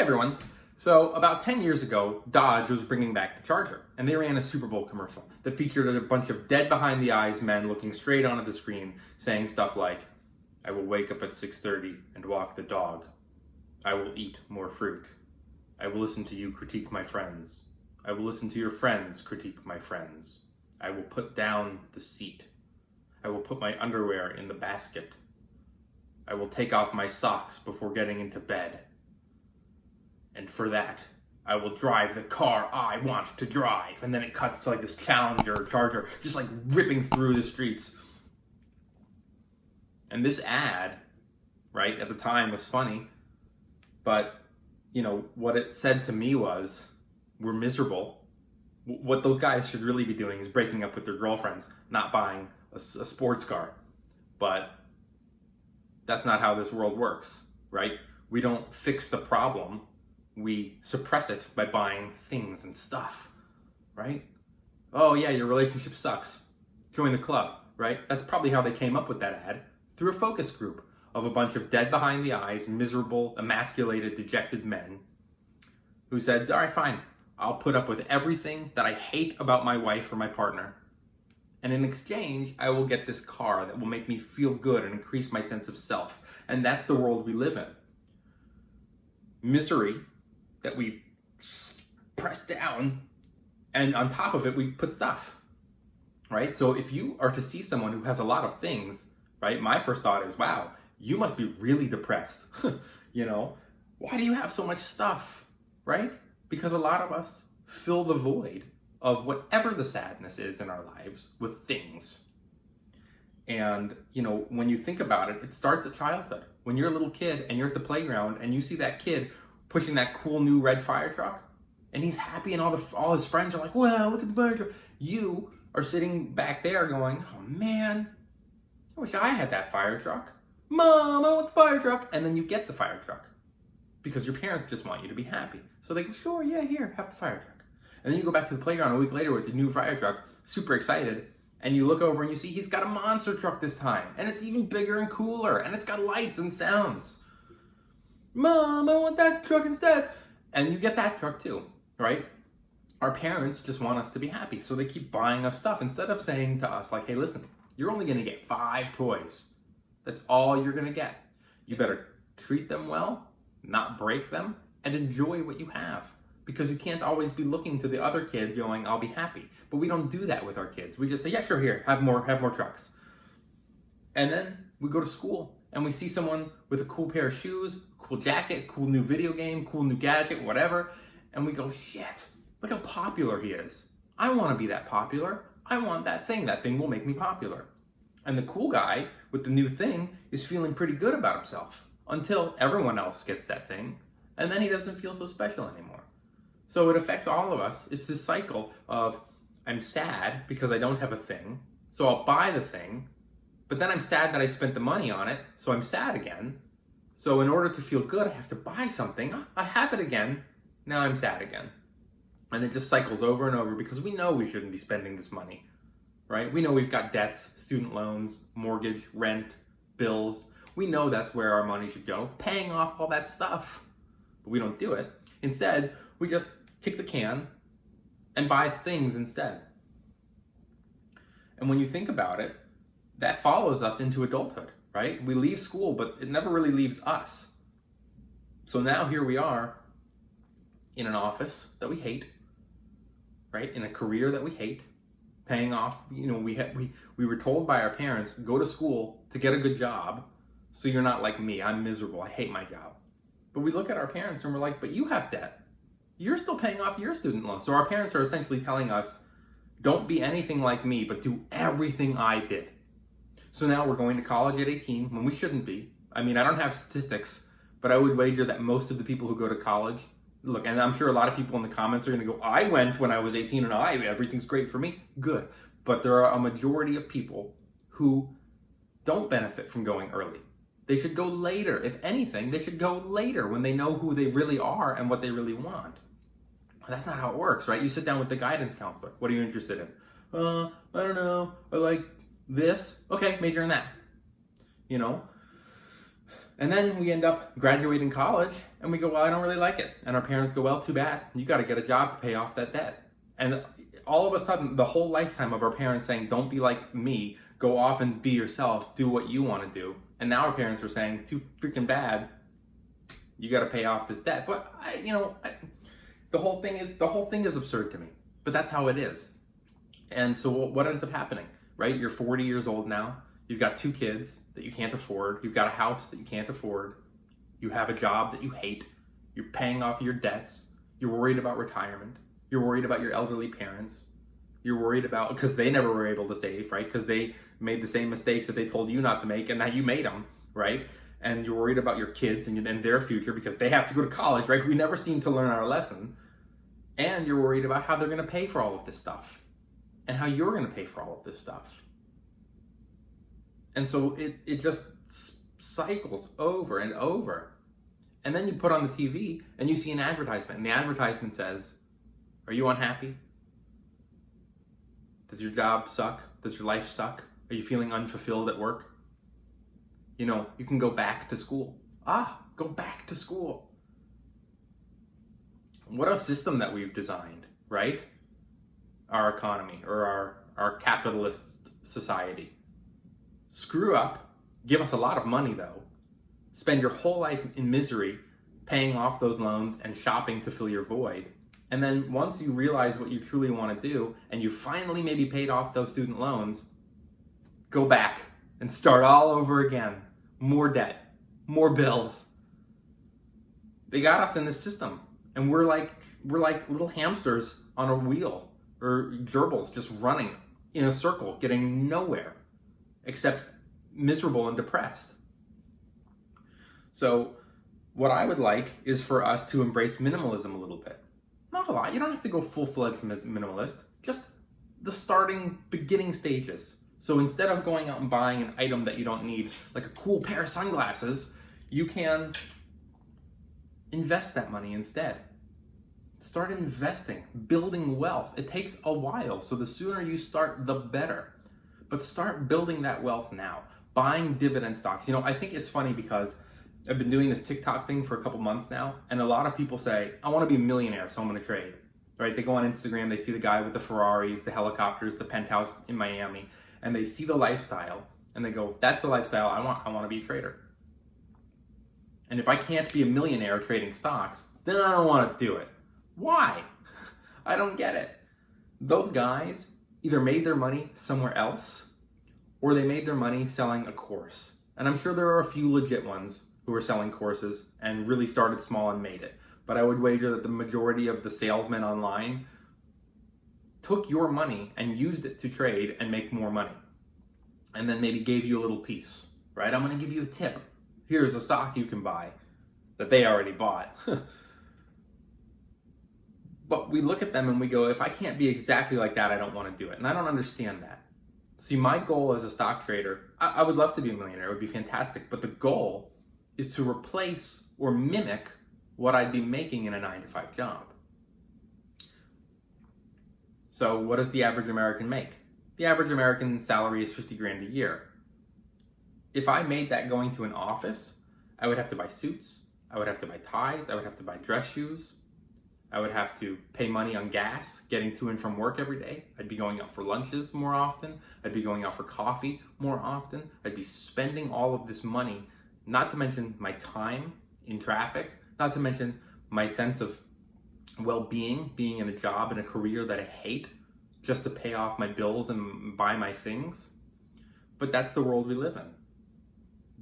everyone. So about 10 years ago, Dodge was bringing back the Charger, and they ran a Super Bowl commercial that featured a bunch of dead behind the eyes men looking straight onto the screen, saying stuff like, "I will wake up at 6:30 and walk the dog. I will eat more fruit. I will listen to you critique my friends. I will listen to your friends critique my friends. I will put down the seat. I will put my underwear in the basket. I will take off my socks before getting into bed. And for that, I will drive the car I want to drive." And then it cuts to like this Challenger or Charger just like ripping through the streets. And this ad, right, at the time was funny, but you know, what it said to me was, we're miserable. What those guys should really be doing is breaking up with their girlfriends, not buying a sports car. But that's not how this world works, right? We don't fix the problem. We suppress it by buying things and stuff, right? Oh yeah, your relationship sucks. Join the club, right? That's probably how they came up with that ad, through a focus group of a bunch of dead behind the eyes, miserable, emasculated, dejected men who said, all right, fine, I'll put up with everything that I hate about my wife or my partner. And in exchange, I will get this car that will make me feel good and increase my sense of self. And that's the world we live in. Misery that we press down, and on top of it, we put stuff, right? So if you are to see someone who has a lot of things, right, my first thought is, wow, you must be really depressed. You know, why do you have so much stuff, right? Because a lot of us fill the void of whatever the sadness is in our lives with things. And, you know, when you think about it, it starts at childhood. When you're a little kid and you're at the playground and you see that kid pushing that cool new red fire truck, and he's happy and all his friends are like, wow, look at the fire truck. You are sitting back there going, oh man, I wish I had that fire truck. Mom, I want the fire truck. And then you get the fire truck because your parents just want you to be happy. So they go, sure, yeah, here, have the fire truck. And then you go back to the playground a week later with the new fire truck, super excited, and you look over and you see he's got a monster truck this time, and it's even bigger and cooler, and it's got lights and sounds. Mom, I want that truck instead. And you get that truck too, right? Our parents just want us to be happy, so they keep buying us stuff instead of saying to us, like, hey, listen, you're only gonna get 5 toys. That's all you're gonna get. You better treat them well, not break them, and enjoy what you have. Because you can't always be looking to the other kid going, I'll be happy. But we don't do that with our kids. We just say, yeah, sure, here, have more trucks. And then we go to school and we see someone with a cool pair of shoes, cool jacket, cool new video game, cool new gadget, whatever. And we go, shit, look how popular he is. I want to be that popular. I want that thing. That thing will make me popular. And the cool guy with the new thing is feeling pretty good about himself until everyone else gets that thing. And then he doesn't feel so special anymore. So it affects all of us. It's this cycle of, I'm sad because I don't have a thing, so I'll buy the thing, but then I'm sad that I spent the money on it, so I'm sad again. So in order to feel good, I have to buy something. I have it again, now I'm sad again. And it just cycles over and over because we know we shouldn't be spending this money, right? We know we've got debts, student loans, mortgage, rent, bills. We know that's where our money should go, paying off all that stuff. But we don't do it. Instead, we just kick the can and buy things instead. And when you think about it, that follows us into adulthood, right? We leave school, but it never really leaves us. So now here we are in an office that we hate, right? In a career that we hate, paying off, you know, we were told by our parents, go to school to get a good job so you're not like me, I'm miserable, I hate my job. But we look at our parents and we're like, but you have debt. You're still paying off your student loans. So our parents are essentially telling us, don't be anything like me, but do everything I did. So now we're going to college at 18 when we shouldn't be. I mean, I don't have statistics, but I would wager that most of the people who go to college, look, and I'm sure a lot of people in the comments are going to go, I went when I was 18 and everything's great for me. Good. But there are a majority of people who don't benefit from going early. They should go later. If anything, they should go later when they know who they really are and what they really want. But that's not how it works, right? You sit down with the guidance counselor. What are you interested in? I don't know. I like this. Okay, major in that. You know? And then we end up graduating college and we go, well, I don't really like it. And our parents go, well, too bad. You got to get a job to pay off that debt. And all of a sudden, the whole lifetime of our parents saying, don't be like me, go off and be yourself, do what you want to do. And now our parents are saying, too freaking bad, you got to pay off this debt. But the whole thing is absurd to me. But that's how it is. And so what ends up happening, right? You're 40 years old now. You've got 2 kids that you can't afford. You've got a house that you can't afford. You have a job that you hate. You're paying off your debts. You're worried about retirement. You're worried about your elderly parents. You're worried about, because they never were able to save, right? Because they made the same mistakes that they told you not to make, and now you made them, right? And you're worried about your kids and their future because they have to go to college, right? We never seem to learn our lesson. And you're worried about how they're going to pay for all of this stuff and how you're going to pay for all of this stuff. And so it just cycles over and over. And then you put on the TV and you see an advertisement. And the advertisement says, are you unhappy? Does your job suck? Does your life suck? Are you feeling unfulfilled at work? You can go back to school. Go back to school. What a system that we've designed, right? Our economy or our capitalist society. Screw up, give us a lot of money though, spend your whole life in misery paying off those loans and shopping to fill your void. And then once you realize what you truly want to do and you finally maybe paid off those student loans, go back and start all over again. More debt, more bills. They got us in this system and we're like little hamsters on a wheel or gerbils just running in a circle, getting nowhere except miserable and depressed. So what I would like is for us to embrace minimalism a little bit. Not a lot. You don't have to go full-fledged minimalist. Just the beginning stages. So instead of going out and buying an item that you don't need, like a cool pair of sunglasses, you can invest that money instead. Start investing, building wealth. It takes a while, so the sooner you start, the better. But start building that wealth now. Buying dividend stocks. I think it's funny because I've been doing this TikTok thing for a couple months now, and a lot of people say, I want to be a millionaire, so I'm going to trade. Right? They go on Instagram, they see the guy with the Ferraris, the helicopters, the penthouse in Miami, and they see the lifestyle, and they go, that's the lifestyle I want. I want to be a trader. And if I can't be a millionaire trading stocks, then I don't want to do it. Why? I don't get it. Those guys either made their money somewhere else or they made their money selling a course. And I'm sure there are a few legit ones who are selling courses and really started small and made it. But I would wager that the majority of the salesmen online took your money and used it to trade and make more money. And then maybe gave you a little piece, right? I'm going to give you a tip. Here's a stock you can buy that they already bought. But we look at them and we go, if I can't be exactly like that, I don't want to do it. And I don't understand that. See, my goal as a stock trader, I would love to be a millionaire. It would be fantastic. But the goal is to replace or mimic what I'd be making in a 9-to-5 job. So what does the average American make? The average American salary is $50,000 a year. If I made that going to an office, I would have to buy suits. I would have to buy ties. I would have to buy dress shoes. I would have to pay money on gas, getting to and from work every day. I'd be going out for lunches more often. I'd be going out for coffee more often. I'd be spending all of this money, not to mention my time in traffic, not to mention my sense of well-being, being in a job and a career that I hate, just to pay off my bills and buy my things. But that's the world we live in.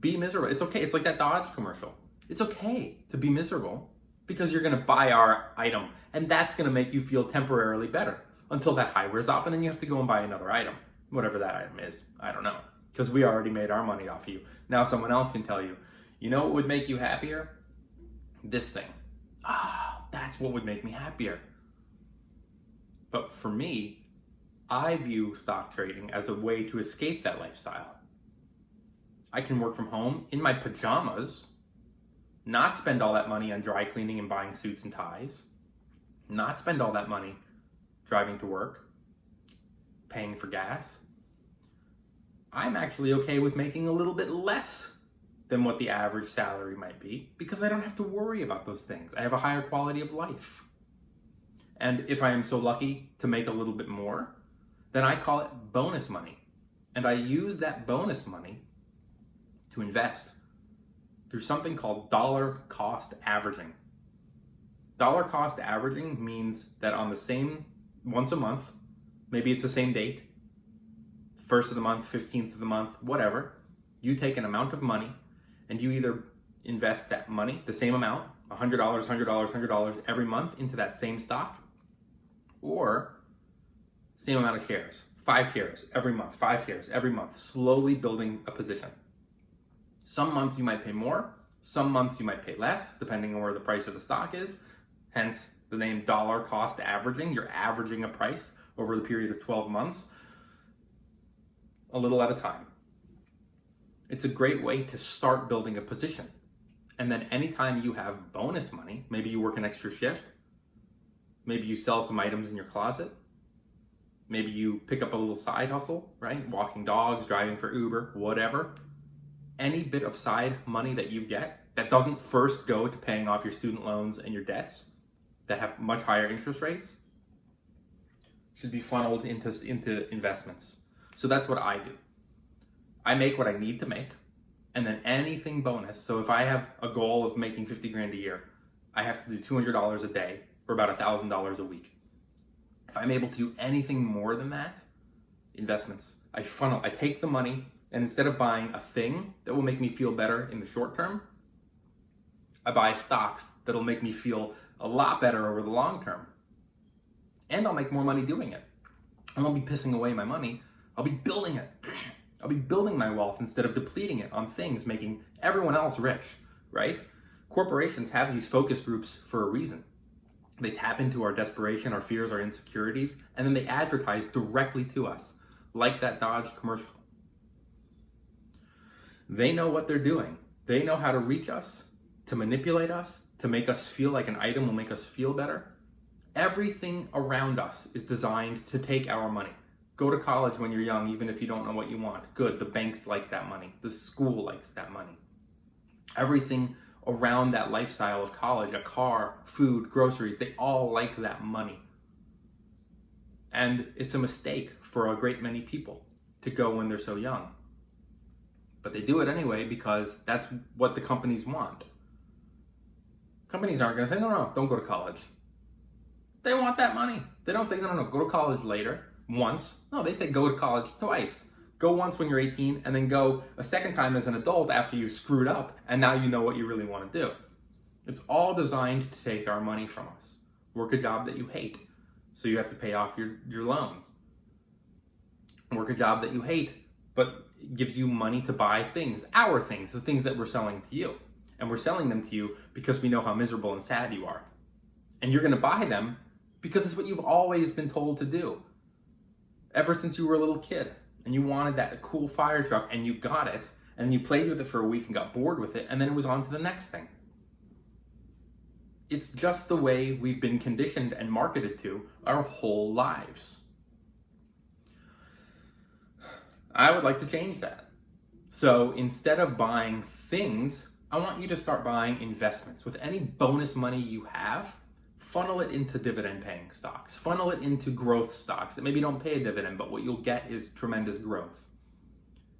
Be miserable. It's okay. It's like that Dodge commercial. It's okay to be miserable, because you're going to buy our item, and that's going to make you feel temporarily better until that high wears off, and then you have to go and buy another item, whatever that item is. I don't know, because we already made our money off of you. Now someone else can tell you, you know what would make you happier? This thing. That's what would make me happier. But for me, I view stock trading as a way to escape that lifestyle. I can work from home in my pajamas, not spend all that money on dry cleaning and buying suits and ties, not spend all that money driving to work, paying for gas. I'm actually okay with making a little bit less than what the average salary might be because I don't have to worry about those things. I have a higher quality of life. And if I am so lucky to make a little bit more, then I call it bonus money. And I use that bonus money to invest through something called dollar cost averaging. Dollar cost averaging means that on the same, once a month, maybe it's the same date, 1st of the month, 15th of the month, whatever, you take an amount of money and you either invest that money, the same amount, $100, $100, $100 every month into that same stock, or same amount of shares, 5 shares every month, 5 shares every month, slowly building a position. Some months you might pay more, some months you might pay less, depending on where the price of the stock is. Hence the name dollar cost averaging. You're averaging a price over the period of 12 months, a little at a time. It's a great way to start building a position. And then anytime you have bonus money, maybe you work an extra shift, maybe you sell some items in your closet, maybe you pick up a little side hustle, right? Walking dogs, driving for Uber, whatever. Any bit of side money that you get that doesn't first go to paying off your student loans and your debts that have much higher interest rates should be funneled into investments. So that's what I do. I make what I need to make, and then anything bonus. So if I have a goal of making 50 grand a year, I have to do $200 a day or about $1,000 a week. If I'm able to do anything more than that, investments. I take the money, and instead of buying a thing that will make me feel better in the short term, I buy stocks that'll make me feel a lot better over the long term. And I'll make more money doing it. I won't be pissing away my money. I'll be building it. I'll be building my wealth instead of depleting it on things making everyone else rich, right? Corporations have these focus groups for a reason. They tap into our desperation, our fears, our insecurities, and then they advertise directly to us, like that Dodge commercial. They know what they're doing. They know how to reach us, to manipulate us, to make us feel like an item will make us feel better. Everything around us is designed to take our money. Go to college when you're young, even if you don't know what you want. Good, the banks like that money. The school likes that money. Everything around that lifestyle of college, a car, food, groceries, they all like that money. And it's a mistake for a great many people to go when they're so young. But they do it anyway because that's what the companies want. Companies aren't going to say, no, don't go to college. They want that money. They don't say, no, go to college later, once. No, they say go to college twice. Go once when you're 18 and then go a second time as an adult after you've screwed up and now you know what you really want to do. It's all designed to take our money from us. Work a job that you hate, so you have to pay off your loans. Work a job that you hate, but it gives you money to buy things, our things, the things that we're selling to you. And we're selling them to you because we know how miserable and sad you are. And you're going to buy them because it's what you've always been told to do. Ever since you were a little kid and you wanted that cool fire truck and you got it and you played with it for a week and got bored with it and then it was on to the next thing. It's just the way we've been conditioned and marketed to our whole lives. I would like to change that. So instead of buying things, I want you to start buying investments. With any bonus money you have, funnel it into dividend paying stocks. Funnel it into growth stocks that maybe don't pay a dividend, but what you'll get is tremendous growth.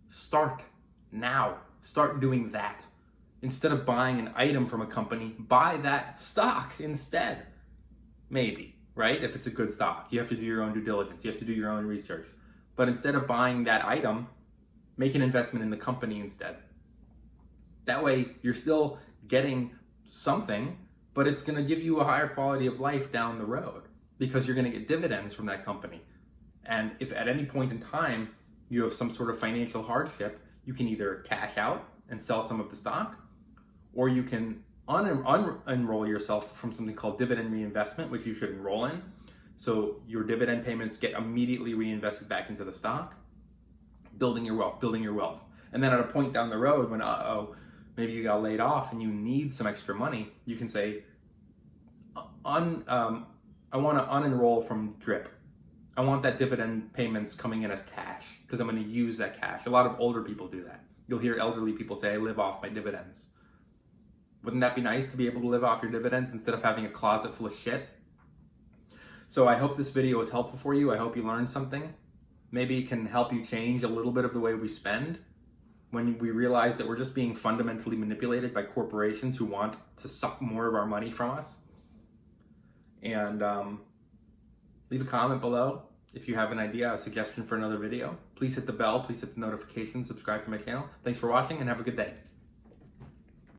Start now. Start doing that. Instead of buying an item from a company, buy that stock instead. Maybe, right? If it's a good stock. You have to do your own due diligence. You have to do your own research. But instead of buying that item, make an investment in the company instead. That way, you're still getting something, but it's going to give you a higher quality of life down the road because you're going to get dividends from that company. And if at any point in time you have some sort of financial hardship, you can either cash out and sell some of the stock, or you can unenroll yourself from something called dividend reinvestment, which you should enroll in. So your dividend payments get immediately reinvested back into the stock, building your wealth. And then at a point down the road when, maybe you got laid off and you need some extra money, you can say, I want to unenroll from DRIP. I want that dividend payments coming in as cash because I'm going to use that cash. A lot of older people do that. You'll hear elderly people say, I live off my dividends. Wouldn't that be nice to be able to live off your dividends instead of having a closet full of shit? So I hope this video was helpful for you. I hope you learned something. Maybe it can help you change a little bit of the way we spend when we realize that we're just being fundamentally manipulated by corporations who want to suck more of our money from us. And leave a comment below if you have an idea, a suggestion for another video. Please hit the bell, please hit the notification, subscribe to my channel. Thanks for watching and have a good day.